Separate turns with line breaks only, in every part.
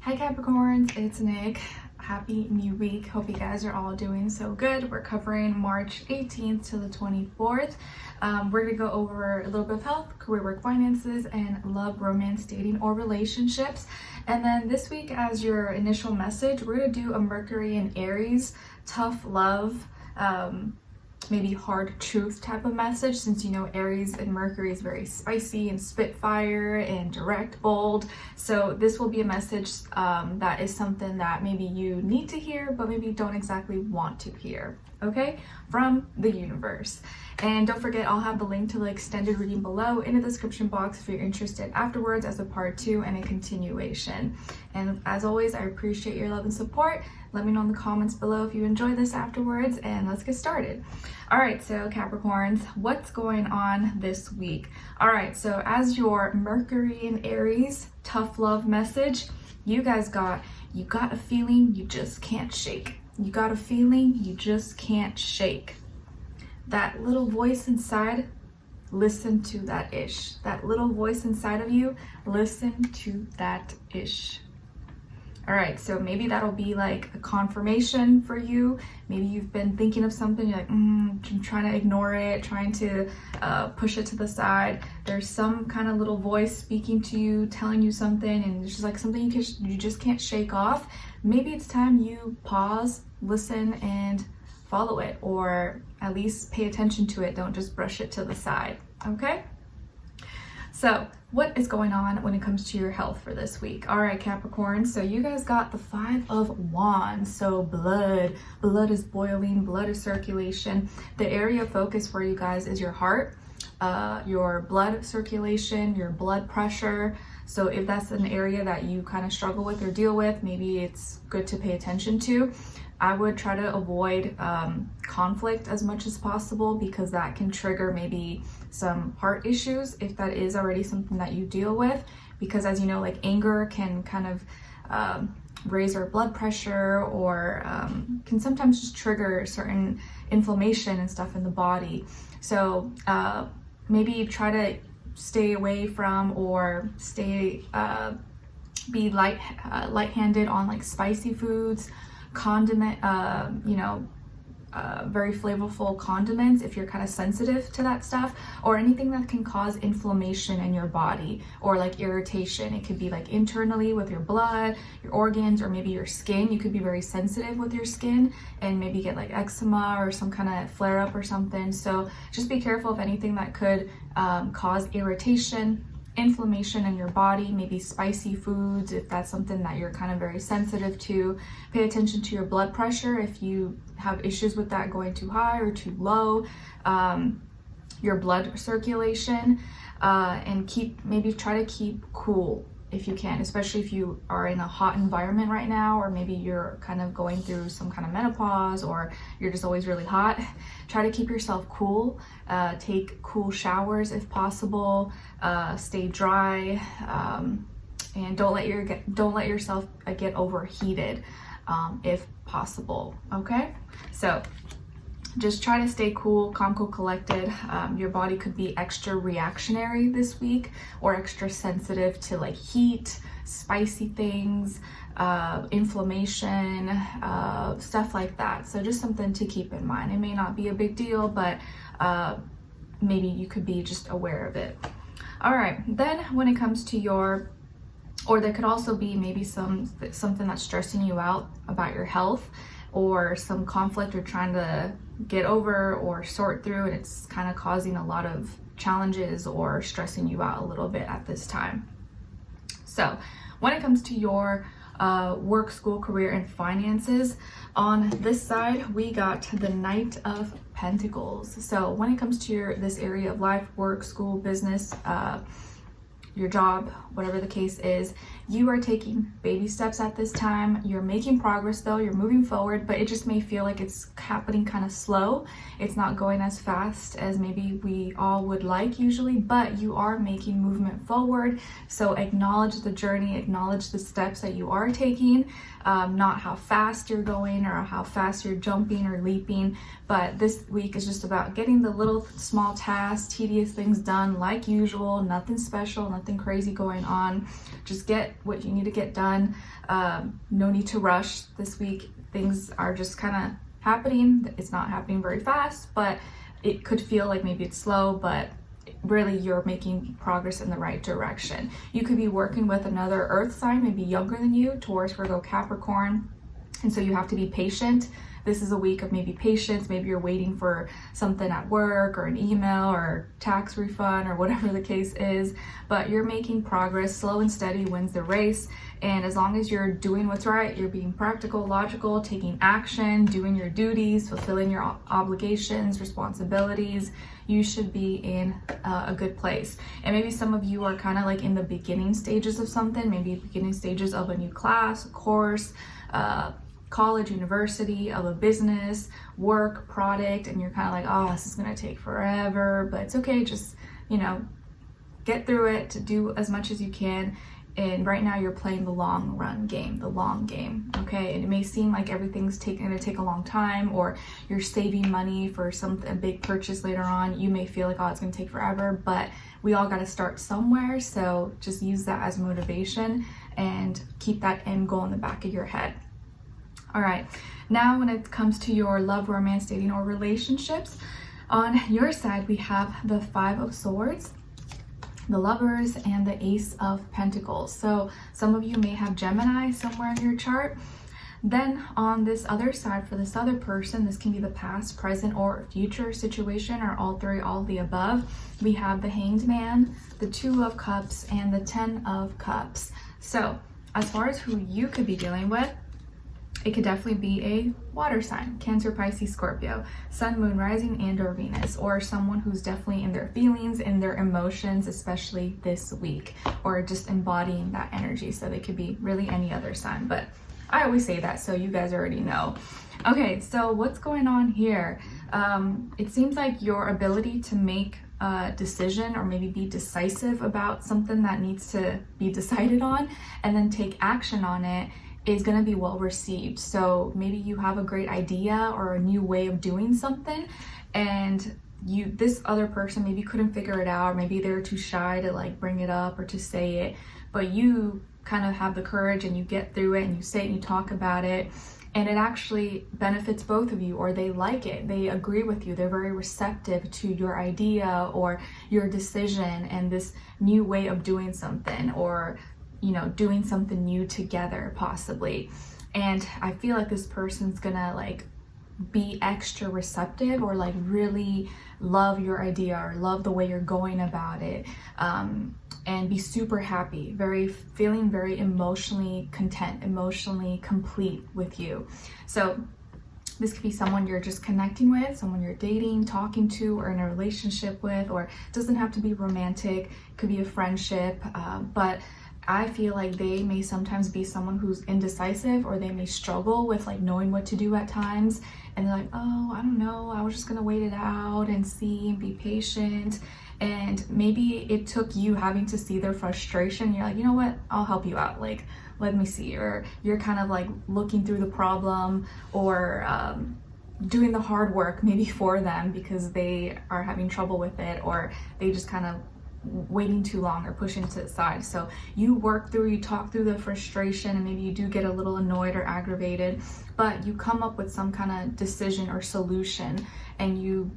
Hi Capricorns, it's Nick. Happy new week. Hope you guys are all doing so good. We're covering March 18th to the 24th. We're gonna go over a little bit of health, career, work, finances, and love, romance, dating, or relationships. And then this week, as your initial message, we're gonna do a Mercury and Aries tough love, maybe hard truth type of message, since you know Aries and Mercury is very spicy and spitfire and direct, bold. So this will be a message that is something that maybe you need to hear, but maybe don't exactly want to hear, okay, from the universe. And don't forget, I'll have the link to the extended reading below in the description box if you're interested afterwards as a part 2 and a continuation. And as always, I appreciate your love and support. Let me know in the comments below if you enjoy this afterwards, and let's get started. All right, so Capricorns, what's going on this week? All right, so as your Mercury and Aries tough love message, you guys got a feeling you just can't shake. You got a feeling you just can't shake. That little voice inside, listen to that ish. That little voice inside of you, listen to that ish. All right, so maybe that'll be like a confirmation for you. Maybe you've been thinking of something, you're like, I'm trying to ignore it, trying to push it to the side. There's some kind of little voice speaking to you, telling you something, and it's just like something you just can't shake off. Maybe it's time you pause, listen, and follow it, or at least pay attention to it. Don't just brush it to the side, okay? So what is going on when it comes to your health for this week? All right, Capricorn, so you guys got the 5 of Wands. So blood is boiling, blood is circulation. The area of focus for you guys is your heart, your blood circulation, your blood pressure. So if that's an area that you kind of struggle with or deal with, maybe it's good to pay attention to. I would try to avoid conflict as much as possible, because that can trigger maybe some heart issues if that is already something that you deal with. Because as you know, like anger can kind of raise our blood pressure, or can sometimes just trigger certain inflammation and stuff in the body. So maybe try to stay away from, or be light-handed on like spicy foods, condiment, very flavorful condiments if you're kind of sensitive to that stuff, or anything that can cause inflammation in your body or like irritation. It could be like internally with your blood, your organs, or maybe your skin. You could be very sensitive with your skin and maybe get like eczema or some kind of flare up or something. So just be careful of anything that could cause irritation, inflammation in your body, maybe spicy foods if that's something that you're kind of very sensitive to. Pay attention to your blood pressure if you have issues with that going too high or too low, your blood circulation, and maybe try to keep cool if you can, especially if you are in a hot environment right now, or maybe you're kind of going through some kind of menopause, or you're just always really hot. Try to keep yourself cool. Take cool showers if possible. Stay dry, and don't let yourself get overheated if possible. Okay, so just try to stay cool, calm, cool, collected. Your body could be extra reactionary this week, or extra sensitive to like heat, spicy things, inflammation, stuff like that. So just something to keep in mind. It may not be a big deal, but maybe you could be just aware of it. All right, then when it comes to or there could also be maybe something that's stressing you out about your health, or some conflict you're trying to get over or sort through, and it's kind of causing a lot of challenges or stressing you out a little bit at this time. So when it comes to your work, school, career, and finances, on this side we got the Knight of Pentacles. So when it comes to this area of life, work, school, business, your job, whatever the case is, you are taking baby steps at this time. You're making progress though, you're moving forward, but it just may feel like it's happening kind of slow. It's not going as fast as maybe we all would like usually, but you are making movement forward. So acknowledge the journey, acknowledge the steps that you are taking, not how fast you're going or how fast you're jumping or leaping. But this week is just about getting the little small tasks, tedious things done like usual, nothing special, nothing crazy going on. Just get what you need to get done. No need to rush this week. Things are just kind of happening. It's not happening very fast, but it could feel like maybe it's slow, but really you're making progress in the right direction. You could be working with another earth sign, maybe younger than you, Taurus, Virgo, Capricorn, and so you have to be patient. This is a week of maybe patience. Maybe you're waiting for something at work or an email or tax refund or whatever the case is, but you're making progress. Slow and steady wins the race. And as long as you're doing what's right, you're being practical, logical, taking action, doing your duties, fulfilling your obligations, responsibilities, you should be in a good place. And maybe some of you are kind of like in the beginning stages of something, maybe beginning stages of a new class, a course, college, university, of a business, work, product, and you're kind of like, oh, this is gonna take forever, but it's okay, just, you know, get through it, to do as much as you can. And right now you're playing the long run game, the long game, okay? And it may seem like everything's gonna take a long time, or you're saving money for a big purchase later on. You may feel like, oh, it's gonna take forever, but we all gotta start somewhere. So just use that as motivation and keep that end goal in the back of your head. All right, now when it comes to your love, romance, dating, or relationships, on your side, we have the 5 of Swords, the Lovers, and the Ace of Pentacles. So some of you may have Gemini somewhere in your chart. Then on this other side, for this other person, this can be the past, present, or future situation, or all three, all of the above. We have the Hanged Man, the 2 of Cups, and the 10 of Cups. So as far as who you could be dealing with, it could definitely be a water sign, Cancer, Pisces, Scorpio, Sun, Moon, Rising, and or Venus, or someone who's definitely in their feelings, in their emotions, especially this week, or just embodying that energy. So they could be really any other sign, but I always say that, so you guys already know. Okay, so what's going on here? It seems like your ability to make a decision, or maybe be decisive about something that needs to be decided on, and then take action on it, is going to be well received. So maybe you have a great idea or a new way of doing something, and this other person maybe couldn't figure it out, or maybe they're too shy to like bring it up or to say it, but you kind of have the courage and you get through it and you say it and you talk about it, and it actually benefits both of you, or they like it, they agree with you, they're very receptive to your idea or your decision and this new way of doing something, or you know, doing something new together possibly. And I feel like this person's gonna like be extra receptive, or like really love your idea or love the way you're going about it, and be super happy, feeling very emotionally content, emotionally complete with you. So this could be someone you're just connecting with, someone you're dating, talking to, or in a relationship with, or it doesn't have to be romantic, it could be a friendship, but I feel like they may sometimes be someone who's indecisive, or they may struggle with like knowing what to do at times, and they're like, oh, I don't know, I was just gonna wait it out and see and be patient. And maybe it took you having to see their frustration. You're like, you know what, I'll help you out, like let me see. Or you're kind of like looking through the problem, or doing the hard work maybe for them because they are having trouble with it, or they just kind of waiting too long or pushing to the side. So you work through, you talk through the frustration, and maybe you do get a little annoyed or aggravated, but you come up with some kind of decision or solution, and you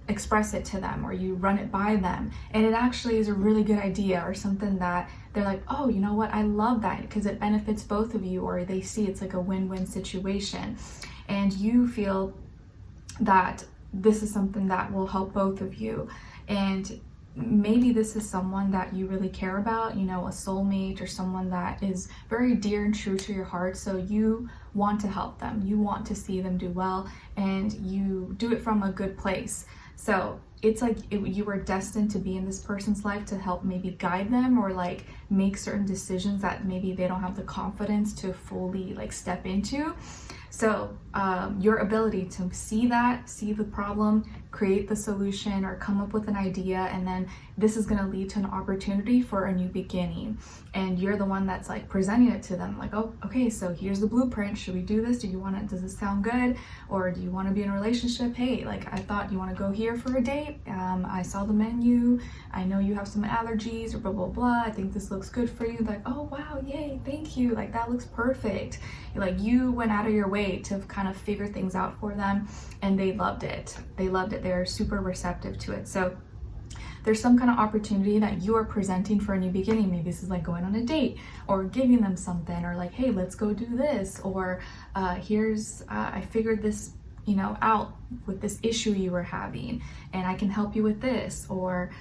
express it to them, or you run it by them, and it actually is a really good idea, or something that they're like, oh, you know what, I love that because it benefits both of you, or they see it's like a win-win situation, and you feel that this is something that will help both of you. And maybe this is someone that you really care about, you know, a soulmate, or someone that is very dear and true to your heart. So you want to help them, you want to see them do well, and you do it from a good place. So it's like you were destined to be in this person's life to help maybe guide them, or like make certain decisions that maybe they don't have the confidence to fully like step into. So your ability to see the problem, create the solution or come up with an idea, and then this is going to lead to an opportunity for a new beginning, and you're the one that's like presenting it to them, like, oh, okay, so here's the blueprint. Should we do this? Do you want it? Does this sound good? Or do you want to be in a relationship? Hey, like, I thought you want to go here for a date. I saw the menu. I know you have some allergies or blah blah blah. I think this looks good for you. Like, oh wow, yay, thank you. Like, that looks perfect. Like, you went out of your way to kind of figure things out for them, and they loved it. They loved it. They're super receptive to it. So there's some kind of opportunity that you are presenting for a new beginning. Maybe this is like going on a date, or giving them something, or like, hey, let's go do this, or I figured this, you know, out with this issue you were having, and I can help you with this, or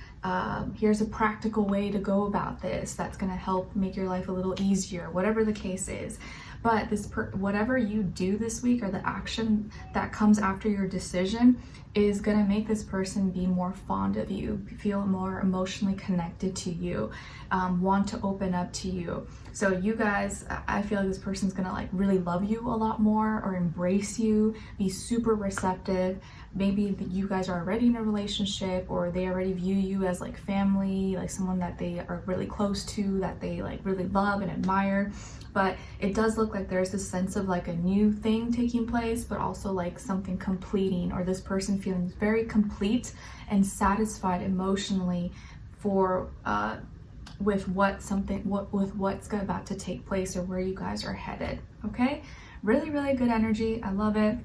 here's a practical way to go about this that's going to help make your life a little easier, whatever the case is. But whatever you do this week, or the action that comes after your decision, is going to make this person be more fond of you, feel more emotionally connected to you, want to open up to you. So you guys, I feel like this person's going to like really love you a lot more, or embrace you, be super receptive. Maybe you guys are already in a relationship, or they already view you as like family, like someone that they are really close to, that they like really love and admire. But it does look like there's this sense of like a new thing taking place, but also like something completing, or this person feeling very complete and satisfied emotionally for with what's about to take place, or where you guys are headed. Okay, really good energy. I love it.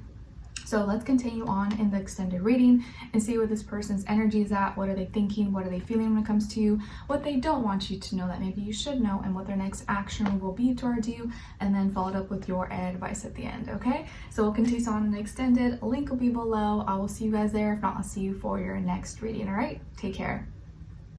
So let's continue on in the extended reading and see where this person's energy is at. What are they thinking? What are they feeling when it comes to you? What they don't want you to know that maybe you should know, and what their next action will be towards you, and then followed up with your advice at the end, okay? So we'll continue on in the extended. Link will be below. I will see you guys there. If not, I'll see you for your next reading, all right? Take care.